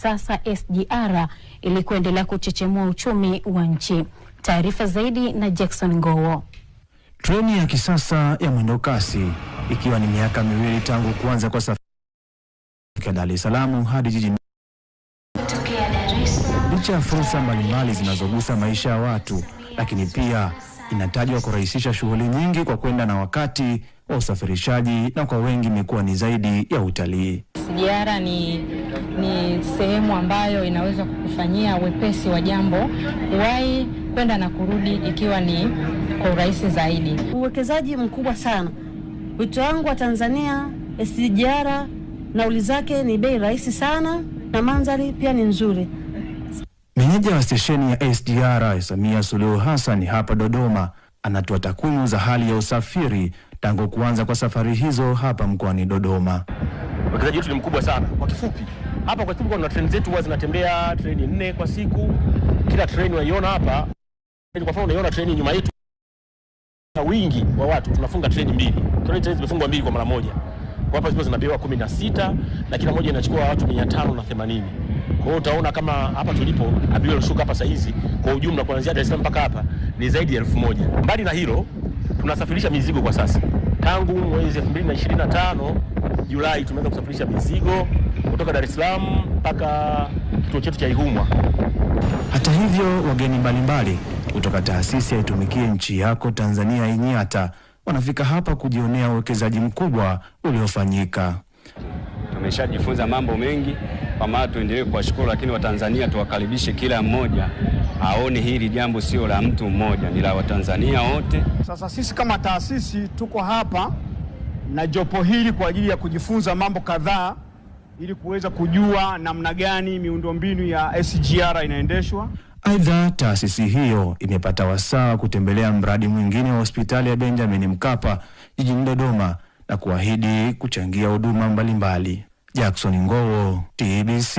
kisasa SGR ili kuendelea kuchechemua uchumi wa nchi. Taarifa zaidi na Jackson Ngowo. Treni ya kisasa ya mwendo kasi ikiwa ni miaka miwili tangu kuanza kwa safari kutoka Dar es Salaam hadi jijini. Licha ya fursa mbalimbali zinazogusa maisha ya watu, lakini pia inatajwa kurahisisha shughuli nyingi kwa kwenda na wakati wa usafirishaji, na kwa wengi imekuwa ni zaidi ya utalii. SGR ni sehemu ambayo inaweza kukufanyia wepesi wa jambo, kuwahi kwenda na kurudi ikiwa ni kwa urahisi zaidi. Uwekezaji mkubwa sana. Wito wangu wa Tanzania, SGR nauli zake ni bei rahisi sana na mandhari pia ni nzuri. Meneja wa stesheni ya SGR Samia Suluhu Hassan hapa Dodoma anatoa takwimu za hali ya usafiri tangu kuanza kwa safari hizo hapa mkoani Dodoma. Uwekezaji wetu ni mkubwa sana. Kwa kifupi, hapa kwa kifupi kuna treni zetu huwa zinatembea treni 4 kwa siku. Kila treni unaiona hapa, kwa mfano unaiona treni nyuma yetu, na wingi wa watu tunafunga treni 2. Treni zimefungwa 2 kwa mara moja. Kwa hapa zipo zinabewa 16 na kila moja inachukua watu 580. Kwa hiyo utaona kama hapa tulipo abiria walishuka hapa saa hizi kwa ujumla kuanzia Dar es Salaam mpaka hapa ni zaidi ya 1000. Mbali na hilo, tunasafirisha mizigo kwa sasa. Tangu mwezi 2025 Julai tumeanza kusafirisha mizigo kutoka Dar es Salaam mpaka kituo chetu cha Ihumwa. Hata hivyo, wageni mbalimbali kutoka taasisi ya Itumikie Nchi Yako Tanzania INYATA wanafika hapa kujionea uwekezaji mkubwa uliofanyika. Tumeshajifunza mambo mengi, kwa maana tuendelee kuwashukuru, lakini Watanzania tuwakaribishe kila mmoja aone hili jambo sio la mtu mmoja, ni la Watanzania wote. Sasa sisi kama taasisi tuko hapa na jopo hili kwa ajili ya kujifunza mambo kadhaa ili kuweza kujua namna gani miundombinu ya SGR inaendeshwa. Aidha, taasisi hiyo imepata wasaa kutembelea mradi mwingine wa hospitali ya Benjamin Mkapa jijini Dodoma na kuahidi kuchangia huduma mbalimbali. Jackson Ngowo, TBC.